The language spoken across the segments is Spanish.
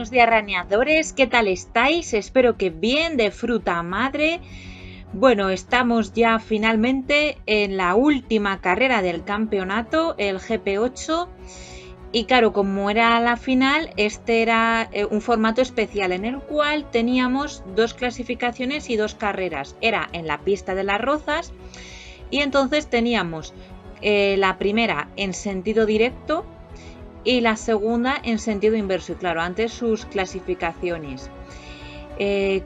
Buenos días, raneadores, ¿qué tal estáis? Espero que bien, de fruta madre. Bueno, estamos ya finalmente en la última carrera del campeonato, el GP8. Y claro, como era la final, este era un formato especial en el cual teníamos 2 clasificaciones y 2 carreras. Era en la pista de Las Rozas y entonces teníamos la primera en sentido directo y la segunda en sentido inverso. Y claro, antes sus clasificaciones.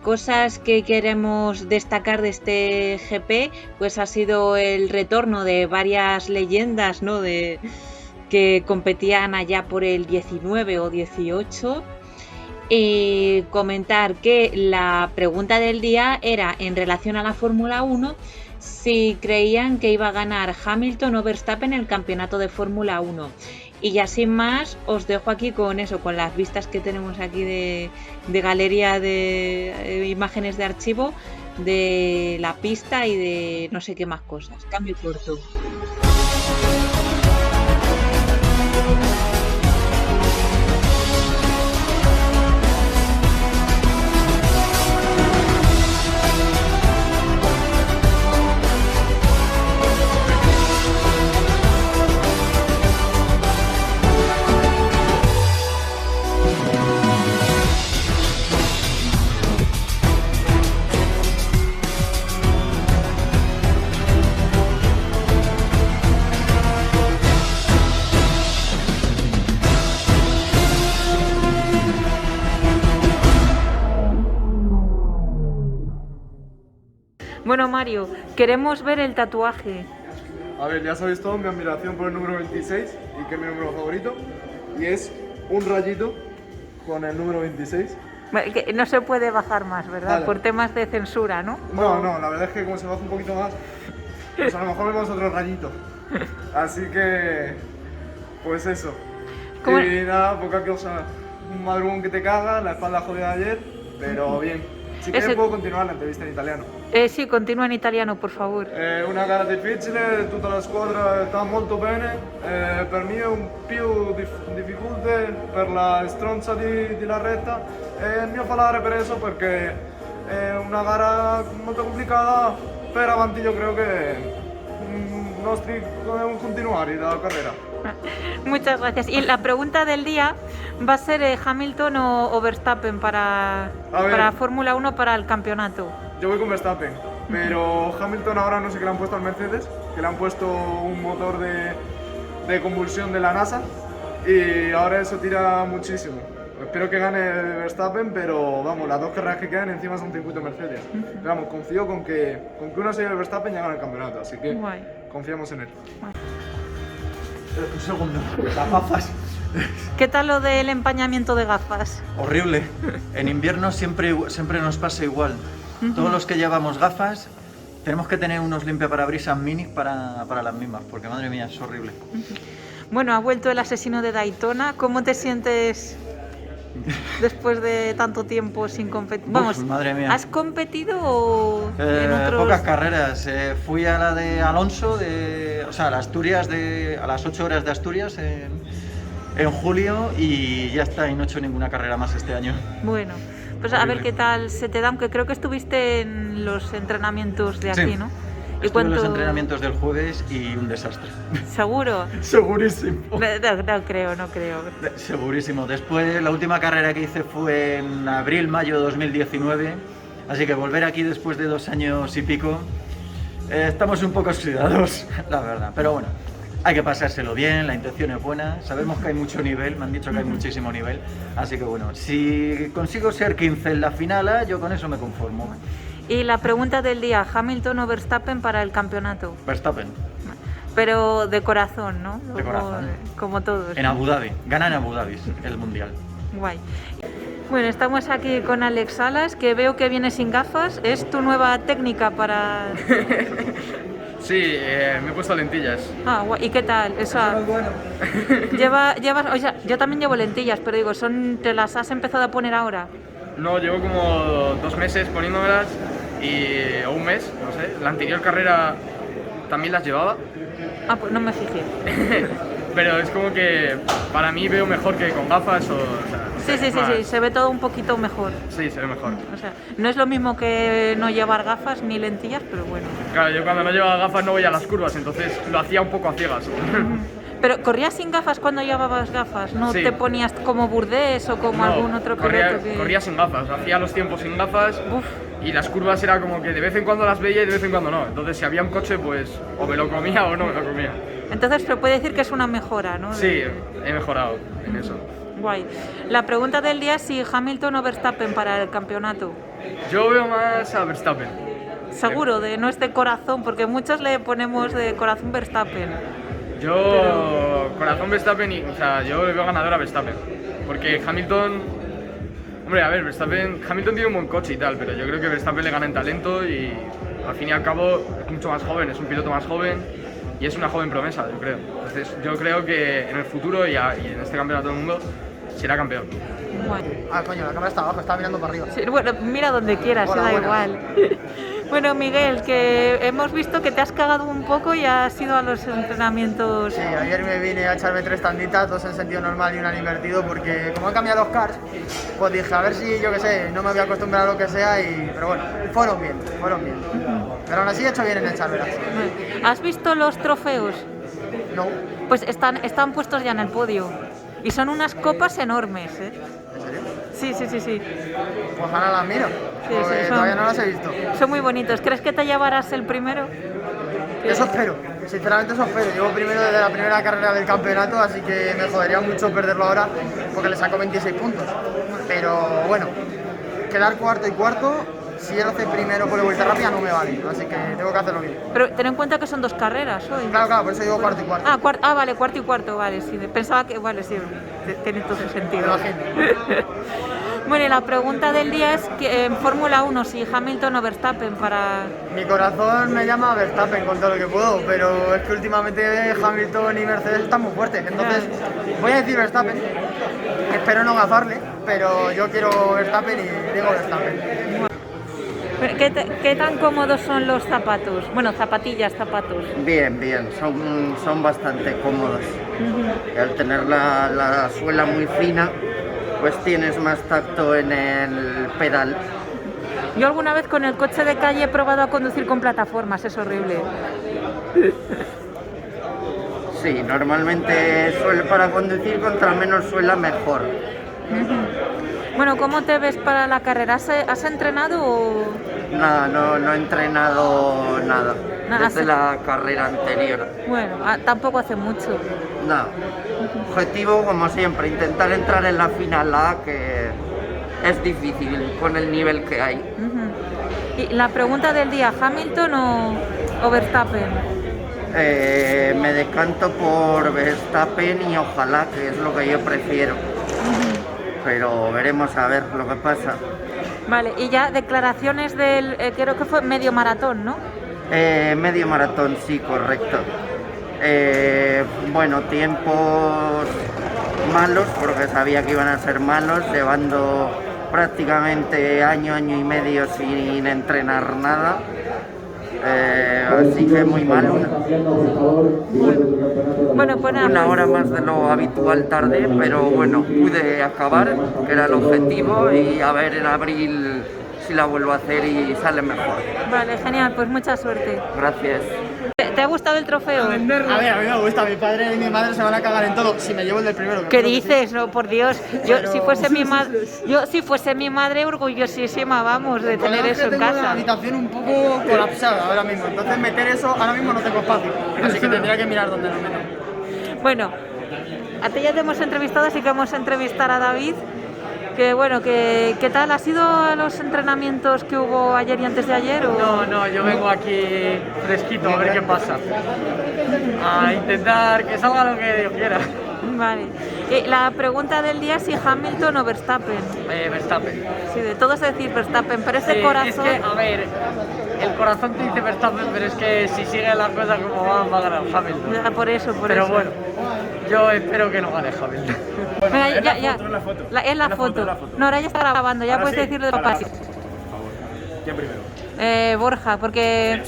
Cosas que queremos destacar de este GP, pues ha sido el retorno de varias leyendas, ¿no? Que competían allá por el 19 o 18. Y comentar que la pregunta del día era en relación a la Fórmula 1, si creían que iba a ganar Hamilton o Verstappen el campeonato de Fórmula 1. Y ya sin más, os dejo aquí con eso, con las vistas que tenemos aquí de galería de imágenes de archivo, de la pista y de no sé qué más cosas. Cambio corto. Bueno, Mario, queremos ver el tatuaje. A ver, ya sabéis todo mi admiración por el número 26 y que es mi número favorito. Y es un rayito con el número 26. Que no se puede bajar más, ¿verdad? Vale. Por temas de censura, ¿no? No, la verdad es que como se baja un poquito más, pues a lo mejor vemos otro rayito. Así que, pues eso. ¿Cómo? Y nada, poca cosa. Un madrugón que te caga, la espalda jodida ayer, pero bien. Si quieres puedo continuar la entrevista en italiano. Sì, continua in italiano, per favore. Una gara difficile, tutta la squadra sta molto bene, per me è un più difficile per la stronza di la retta e il mio parlare per eso perché è una gara molto complicata, per avanti io credo che nostri continuare la carrera. Muchas gracias. Y la pregunta del día va a ser Hamilton o Verstappen para Fórmula 1 para el campeonato. Yo voy con Verstappen, pero Hamilton ahora no sé qué le han puesto al Mercedes, que le han puesto un motor de convulsión de la NASA y ahora eso tira muchísimo. Espero que gane Verstappen, pero vamos, las 2 carreras que quedan encima son circuito Mercedes. Pero vamos, confío con que uno se lleve el Verstappen ya gana el campeonato, así que confiamos en él. Un segundo, las gafas. ¿Qué tal lo del empañamiento de gafas? Horrible. En invierno siempre nos pasa igual. Todos los que llevamos gafas tenemos que tener unos limpiaparabrisas mini para las mismas, porque madre mía, es horrible. Bueno, ha vuelto el asesino de Daytona. ¿Cómo te sientes después de tanto tiempo sin competir? Vamos, madre mía. ¿Has competido o en otros? Pocas carreras. Fui a la de Alonso, a las 8 horas de Asturias en julio y ya está, y no he hecho ninguna carrera más este año. Bueno, pues a ver qué tal se te da, aunque creo que estuviste en los entrenamientos de aquí, sí. ¿no? Estuve en los entrenamientos del jueves y un desastre. ¿Seguro? Segurísimo. No creo. Segurísimo. Después, la última carrera que hice fue en abril-mayo de 2019, así que volver aquí después de 2 años y pico, estamos un poco oxidados, la verdad. Pero bueno, hay que pasárselo bien, la intención es buena, sabemos que hay mucho nivel, me han dicho que hay muchísimo nivel, así que bueno, si consigo ser 15 en la final, yo con eso me conformo. Y la pregunta del día, ¿Hamilton o Verstappen para el campeonato? Verstappen. Pero de corazón, ¿no? De corazón. Como todos. En Abu Dhabi, gana en Abu Dhabi el Mundial. Guay. Bueno, estamos aquí con Alex Salas, que veo que viene sin gafas. ¿Es tu nueva técnica para...? Sí, me he puesto lentillas. Ah, guay. ¿Y qué tal? Bueno. O sea, yo también llevo lentillas, pero digo, ¿te las has empezado a poner ahora? No, llevo como 2 meses poniéndomelas o un mes, no sé. La anterior carrera también las llevaba. Ah, pues no me fijé. Pero es como que para mí veo mejor que con gafas o sea, sé. Sí, más- se ve todo un poquito mejor. Sí, se ve mejor. O sea, no es lo mismo que no llevar gafas ni lentillas, pero bueno. Claro, yo cuando no llevaba gafas no veía las curvas, entonces lo hacía un poco a ciegas. Pero ¿corrías sin gafas cuando llevabas gafas? ¿No Sí. te ponías como Burdés o como No, algún otro corría, piloto que...? corría sin gafas, hacía los tiempos sin gafas Uf. y las curvas era como que de vez en cuando las veía y de vez en cuando no. Entonces si había un coche, pues o me lo comía o no me lo comía. Entonces se puede decir que es una mejora, ¿no? Sí, he mejorado en eso. Guay. La pregunta del día es si Hamilton o Verstappen para el campeonato. Yo veo más a Verstappen. Seguro, no es de corazón, porque muchos le ponemos de corazón Verstappen. Yo, corazón Verstappen, o sea, yo le veo ganador a Verstappen. Porque Hamilton, hombre, a ver, Hamilton tiene un buen coche y tal, pero yo creo que Verstappen le gana en talento y al fin y al cabo es mucho más joven, es un piloto más joven y es una joven promesa, yo creo. Entonces, yo creo que en el futuro y en este campeonato del mundo será campeón. Guay. Ah, coño, la cámara está abajo, estaba mirando para arriba. Sí, bueno, mira donde quieras, Hola, da buenas. igual. Bueno, Miguel, que hemos visto que te has cagado un poco y has ido a los entrenamientos. Sí, ayer me vine a echarme 3 tanditas, 2 en sentido normal y una en invertido, porque como han cambiado los cars, pues dije, a ver si, yo qué sé, no me voy a acostumbrar a lo que sea, pero bueno, fueron bien, fueron bien. Pero aún así he hecho bien en echármelas. ¿Has visto los trofeos? No, Pues están puestos ya en el podio. Y son unas copas enormes, ¿eh? ¿en serio? Sí. Pues ahora las miro, Sí, porque sí, son- todavía no las he visto. Son muy bonitos. ¿Crees que te llevarás el primero? Eso espero, sinceramente eso espero. Llevo primero desde la primera carrera del campeonato, así que me jodería mucho perderlo ahora porque le saco 26 puntos. Pero bueno, quedar cuarto y cuarto, si él hace primero por la vuelta rápida no me vale, así que tengo que hacerlo bien. Pero ten en cuenta que son 2 carreras hoy. Claro, por eso digo cuarto y cuarto. Vale, cuarto y cuarto, vale, sí. Pensaba que, vale, sí, tiene todo el sentido. Me imagino. Bueno, y la pregunta del día es que en Fórmula 1, si Hamilton o Verstappen para... Mi corazón me llama a Verstappen con todo lo que puedo, pero es que últimamente Hamilton y Mercedes están muy fuertes. Entonces voy a decir Verstappen, espero no gafarle, pero yo quiero Verstappen y digo Verstappen. ¿Qué tan cómodos son los zapatos? Bueno, zapatos. Bien, son bastante cómodos. Al tener la suela muy fina, pues tienes más tacto en el pedal. Yo alguna vez con el coche de calle he probado a conducir con plataformas, es horrible. Sí, normalmente para conducir contra menos suela mejor. Bueno, ¿cómo te ves para la carrera? ¿Has entrenado o...? Nada, no he entrenado nada Nada, desde sí. la carrera anterior. Bueno, tampoco hace mucho. Nada. Objetivo, como siempre, intentar entrar en la final A, que es difícil con el nivel que hay. Y la pregunta del día, ¿Hamilton o Verstappen? Me decanto por Verstappen y ojalá, que es lo que yo prefiero. Pero veremos a ver lo que pasa. Vale, y ya declaraciones del, creo que fue medio maratón, ¿no? Medio maratón, sí, correcto. Bueno, tiempos malos, porque sabía que iban a ser malos, llevando prácticamente año y medio sin entrenar nada. Así que muy mal. Bueno, pues nada. Una hora más de lo habitual tarde, pero bueno, pude acabar, que era el objetivo, y a ver en abril si la vuelvo a hacer y sale mejor. Vale, genial, pues mucha suerte. Gracias. ¿Te ha gustado el trofeo? A ver, a mí me gusta, mi padre y mi madre se van a cagar en todo si me llevo el del primero. ¿Qué creo que sí. dices? No, por Dios. Yo Pero- si fuese mi madre orgullosísima, vamos, de El problema tener es que eso en tengo la casa. habitación un poco colapsada ahora mismo, entonces meter eso ahora mismo no tengo espacio, así que tendría que mirar dónde lo meto. Bueno, a ti ya te hemos entrevistado, así que vamos a entrevistar a David. Que bueno, ¿qué tal? ¿Has ido a los entrenamientos que hubo ayer y antes de ayer? O... No, yo vengo aquí fresquito a ver qué pasa. A intentar que salga lo que Dios quiera. Vale. La pregunta del día es si Hamilton o Verstappen. Verstappen. Sí, de todos decir Verstappen, pero ese Sí, corazón... Es que, a ver, el corazón te dice Verstappen, pero es que si sigue la cosa como va a ganar Hamilton. Ya, por eso. Pero bueno, yo espero que no gane Hamilton. Venga, ya. Es la foto. No, ahora ya está grabando, ya Ahora puedes sí. decirlo de Vale, papá. vale. ¿Quién primero? Borja, porque...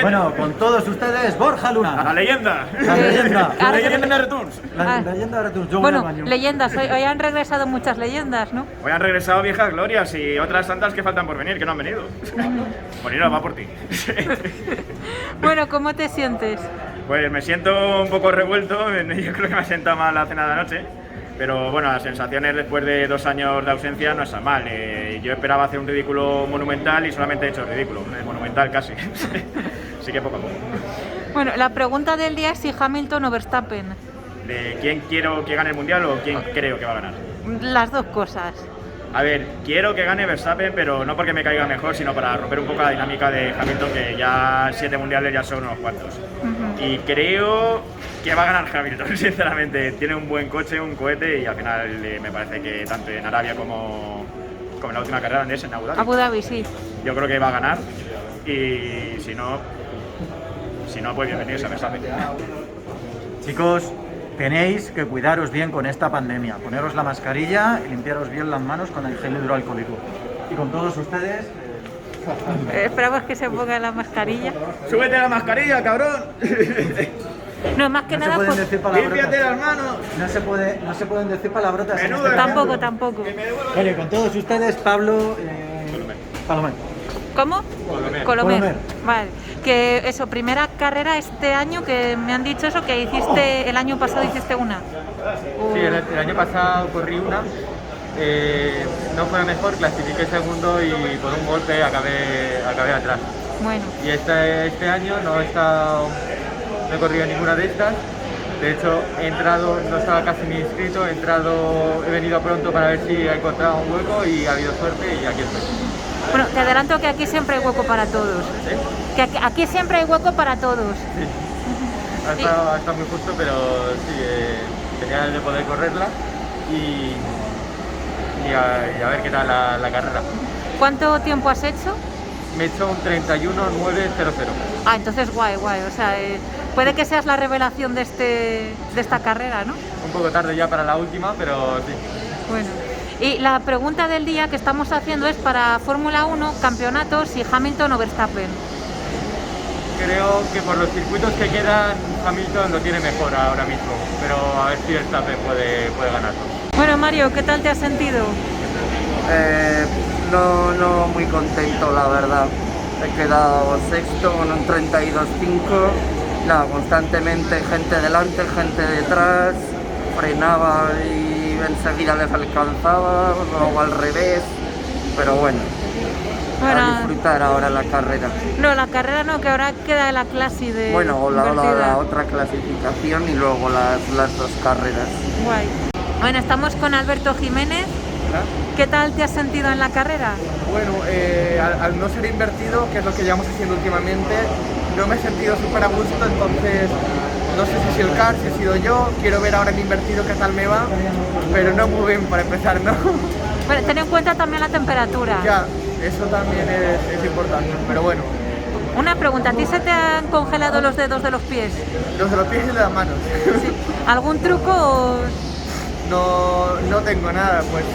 Bueno, con todos ustedes, Borja Luna. ¡A la leyenda! La leyenda. La leyenda de Returns. La leyenda de Returns. Yo voy Bueno, al baño. leyendas, hoy han regresado muchas leyendas, ¿no? Hoy han regresado viejas glorias y otras tantas que faltan por venir, que no han venido. Bonito, va por ti. Bueno, ¿cómo te sientes? Pues me siento un poco revuelto, yo creo que me ha sentado mal la cena de anoche. Pero bueno, las sensaciones después de 2 años de ausencia no están mal. Yo esperaba hacer un ridículo monumental y solamente he hecho el ridículo, monumental casi. Así que poco a poco. Bueno, la pregunta del día es si Hamilton o Verstappen. ¿De quién quiero que gane el Mundial o quién creo que va a ganar? Las dos cosas. A ver, quiero que gane Verstappen, pero no porque me caiga mejor, sino para romper un poco la dinámica de Hamilton, que ya 7 mundiales ya son unos cuantos. Y creo que va a ganar Hamilton, sinceramente. Tiene un buen coche, un cohete, y al final me parece que tanto en Arabia como en la última carrera en Abu Dhabi. Abu Dhabi, sí. Yo creo que va a ganar, y si no, pues bienvenidos a Verstappen. Chicos, tenéis que cuidaros bien con esta pandemia. Poneros la mascarilla y limpiaros bien las manos con el gel hidroalcohólico. Y con todos ustedes... Esperamos que se ponga la mascarilla. ¡Súbete la mascarilla, cabrón! No, más que No nada... se pueden decir palabrotas. ¡Límpiate las manos! No se pueden decir palabrotas en Menudo este Tampoco, programa. tampoco. Vale, con todos ustedes, Pablo... Palomé. ¿Cómo? Colomer. Colomer. Vale. Que eso, primera carrera este año, que me han dicho eso, que hiciste, el año pasado hiciste una. Sí, el año pasado corrí una, no fue la mejor, clasifiqué segundo y por un golpe acabé atrás. Bueno. Y este año no he corrido ninguna de estas. De hecho, he entrado, no estaba casi ni inscrito, he venido pronto para ver si he encontrado un hueco y ha habido suerte y aquí estoy. Bueno, te adelanto que aquí siempre hay hueco para todos. ¿Sí? Que aquí siempre hay hueco para todos. Sí. Ha estado muy justo, pero sí, tenía ganas de poder correrla y a ver qué tal la carrera. ¿Cuánto tiempo has hecho? Me he hecho un 31.900. Ah, entonces guay. O sea, puede que seas la revelación de esta carrera, ¿no? Un poco tarde ya para la última, pero sí. Bueno. Y la pregunta del día que estamos haciendo es para Fórmula 1, campeonatos y Hamilton o Verstappen. Creo que por los circuitos que quedan, Hamilton lo tiene mejor ahora mismo, pero a ver si Verstappen puede ganarlo. Bueno, Mario, ¿qué tal te has sentido? No muy contento, la verdad. He quedado sexto con un 32.5. Nada, constantemente gente delante, gente detrás, frenaba y enseguida les alcanzaba, luego al revés, pero bueno, a disfrutar ahora la carrera. No, la carrera no, que ahora queda la clase de... Bueno, o la otra clasificación y luego las 2 carreras. Guay. Bueno, estamos con Alberto Jiménez. ¿Qué tal te has sentido en la carrera? Bueno, al no ser invertido, que es lo que llevamos haciendo últimamente, no me he sentido súper a gusto, entonces no sé si ha sido el car, si he sido yo, quiero ver ahora en invertido qué tal me va, pero no muy bien para empezar, ¿no? Bueno, ten en cuenta también la temperatura. Ya, eso también es importante, pero bueno. Una pregunta, ¿a ti se te han congelado los dedos de los pies? Los de los pies y de las manos. Sí. ¿Algún truco o...? No tengo nada, pues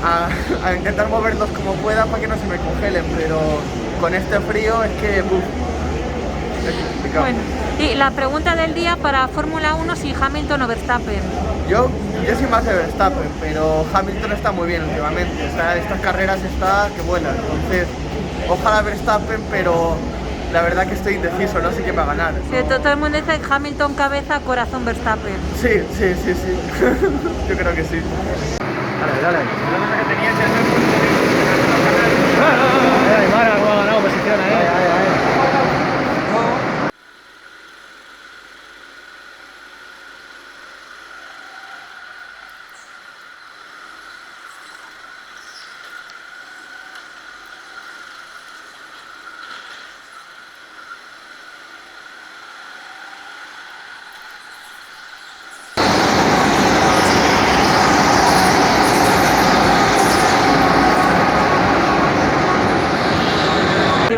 a intentar moverlos como pueda para que no se me congelen, pero con este frío es que... es complicado. Bueno, y la pregunta del día para Fórmula 1, si Hamilton o Verstappen. Yo soy más de Verstappen, pero Hamilton está muy bien últimamente, o sea, estas carreras está que vuela, entonces ojalá Verstappen, pero la verdad que estoy indeciso, no sé quién va a ganar. Sí, todo el mundo dice Hamilton cabeza, corazón Verstappen. Sí, yo creo que sí. Dale. Mara, cómo ha ganado posición ahí.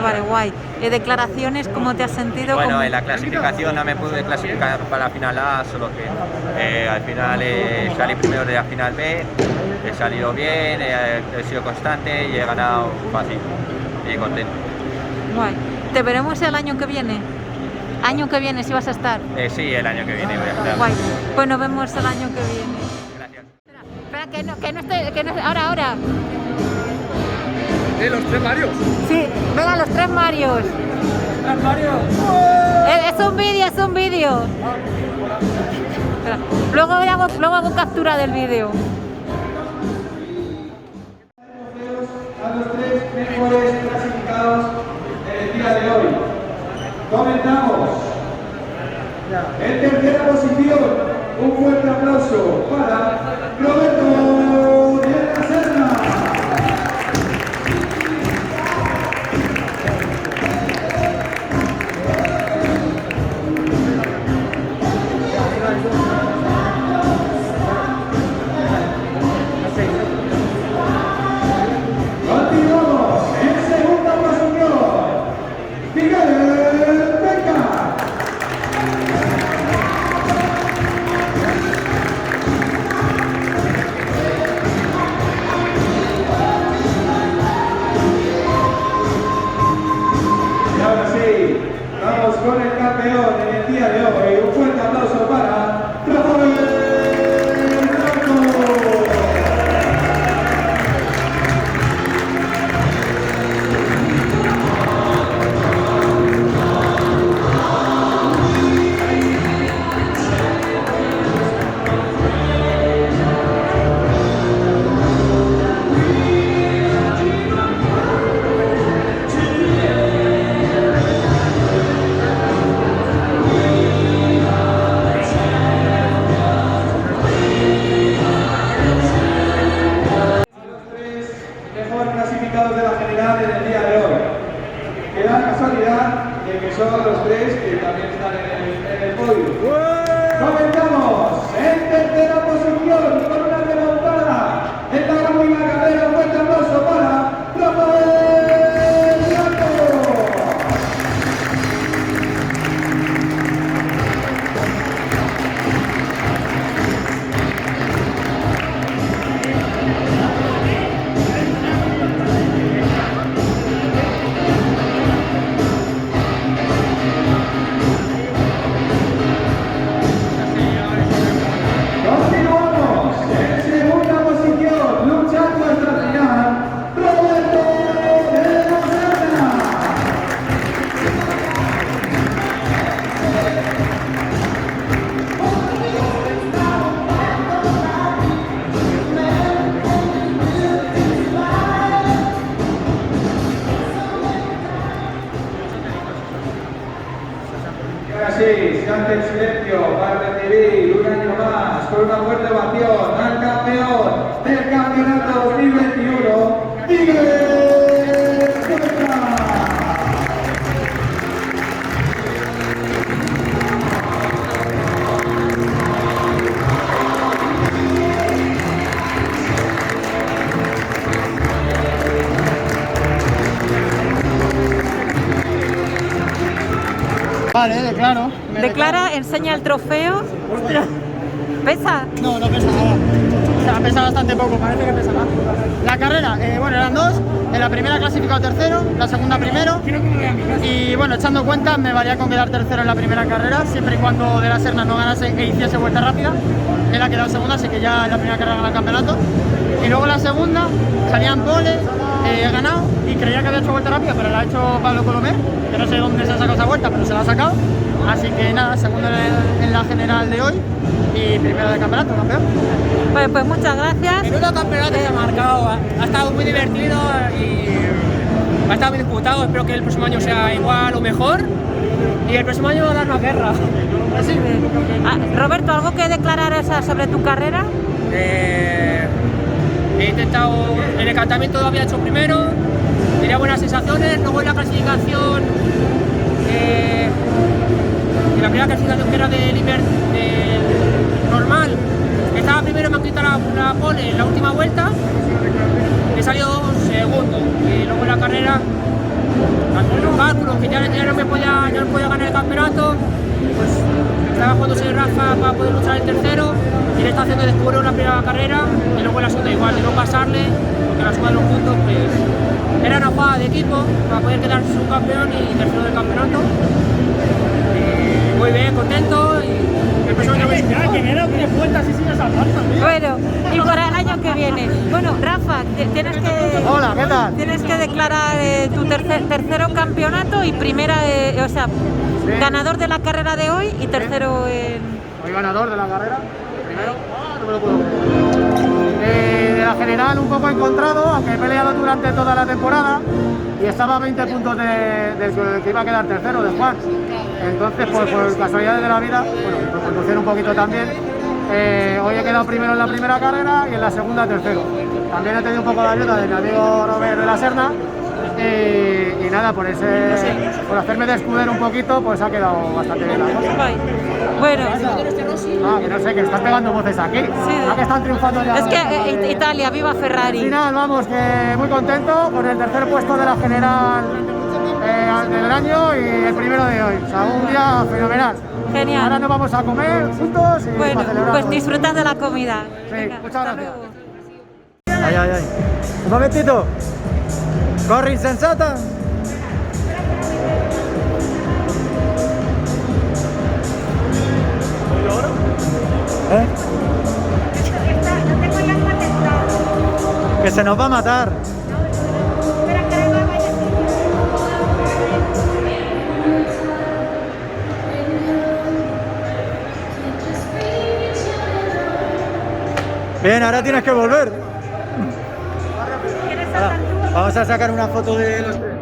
Vale, guay. ¿Declaraciones? ¿Cómo te has sentido? Bueno, en la clasificación no me pude clasificar para la final A, solo que al final salí primero de la final B, he salido bien, he sido constante y he ganado fácil y contento. Guay. ¿Te veremos el año que viene? ¿Año que viene si vas a estar? Sí, el año que viene voy a estar. Guay. Pues nos vemos el año que viene. Gracias. Espera, que no estoy, ahora. Los 3 Marios. Sí, venga, los 3 Marios. ¡Tres Mario! Es un vídeo. Espera, luego hago captura del vídeo. A los 3 mejores clasificados en el día de hoy. Comenzamos. En tercera posición, un fuerte aplauso para Roberto de la Serna. Continuamos en segunda posición. Miguel Beca. Y ahora sí, vamos con el campeón en el día de hoy. Un fuerte aplauso para Rafael Blanco. Mejor clasificados de la general en el día de hoy. Que da casualidad de que son los 3 que también están en el podio. Comenzamos en tercera posición con una remontada en la última carrera. Un fuerte aplauso para Rafael Blanco. Continuamos en segunda posición, luchando hasta el final, Roberto de la Serna. Y ahora sí, se hace el silencio para recibir un año más con una fuerte ovación al campeón del campeonato 2021, Miguel Beca. Vale, declaro. Declara, enseña el trofeo. Ostras. ¿Pesa? No, no pesa nada. O sea, pesa bastante poco, parece que pesa nada. La carrera, bueno, eran 2. En la primera clasificado tercero, la segunda primero. Y bueno, echando cuentas, me valía con quedar tercero en la primera carrera, siempre y cuando De la Serna no ganase e hiciese vuelta rápida. Él ha quedado segunda, así que ya en la primera carrera gana el campeonato. Y luego la segunda, salía en pole, he ganado y creía que había hecho vuelta rápida, pero la ha hecho Pablo Colomer, que no sé dónde se ha sacado esa vuelta, pero se la ha sacado. Así que nada, segundo en la general de hoy y primero del campeonato, campeón. Pues muchas gracias. Menudo campeonato se ha marcado, ha estado muy divertido y ha estado muy disputado. Espero que el próximo año sea igual o mejor y el próximo año dar más guerra. Así. Roberto, ¿algo que declarar sobre tu carrera? He intentado, en el calentamiento había hecho primero, tenía buenas sensaciones, luego en la clasificación, en la primera clasificación que era del normal, estaba primero, me han quitado la pole en la última vuelta, he salido segundo, y luego en la carrera, los cálculos que ya no podía ganar el campeonato, pues estaba jugándose Rafa para poder luchar el tercero, y él está haciendo descubrir una primera carrera y luego en la segunda igual, de no pasarle, porque la suma de los puntos pues era una jugada de equipo para poder quedar subcampeón y tercero del campeonato. Muy bien, contento y empezó que me he dado 3 vueltas y sigues al también. Bueno, y para el año que viene. Bueno, Rafa, tienes que... Hola, ¿qué tal? Tienes que declarar tu tercero campeonato y primera, o sea, Sí. ganador de la carrera de hoy y tercero en... Soy ganador de la carrera, primero. No me lo puedo creer. De la general un poco encontrado, aunque he peleado durante toda la temporada y estaba a 20 puntos del que iba a quedar tercero, de Juan. Entonces, pues por casualidades de la vida, bueno, por conducir un poquito también, hoy he quedado primero en la primera carrera y en la segunda tercero. También he tenido un poco de ayuda de mi amigo Robert de la Serna y nada, por hacerme de escudero un poquito, pues ha quedado bastante bien la cosa. Bueno. Que no sé, que están pegando voces aquí. Sí. Que están triunfando ya. Es que Italia, viva Ferrari. Al final, vamos, que muy contento con el tercer puesto de la general del año y el primero de hoy. O sea, un día fenomenal. Genial. Ahora nos vamos a comer juntos y Bueno, para celebrar. pues disfrutad de la comida. Sí, Venga, muchas hasta gracias. luego. Ai, ai, ai. Un momentito. Corri insensata. ¿Eh? Que se nos va a matar. Bien, ahora tienes que volver. Ahora, vamos a sacar una foto de los tres.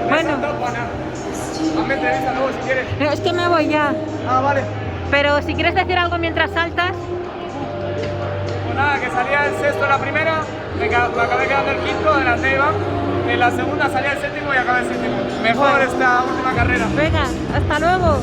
Bueno. Hazme entrevista luego si quieres. No, es que me voy ya. Ah, vale. Pero si quieres decir algo mientras saltas. Pues nada, que salía el sexto en la primera, me acabé quedando el quinto delante de Iván. En la segunda salía el séptimo y acabé el séptimo. Mejor esta última carrera. Venga, hasta luego.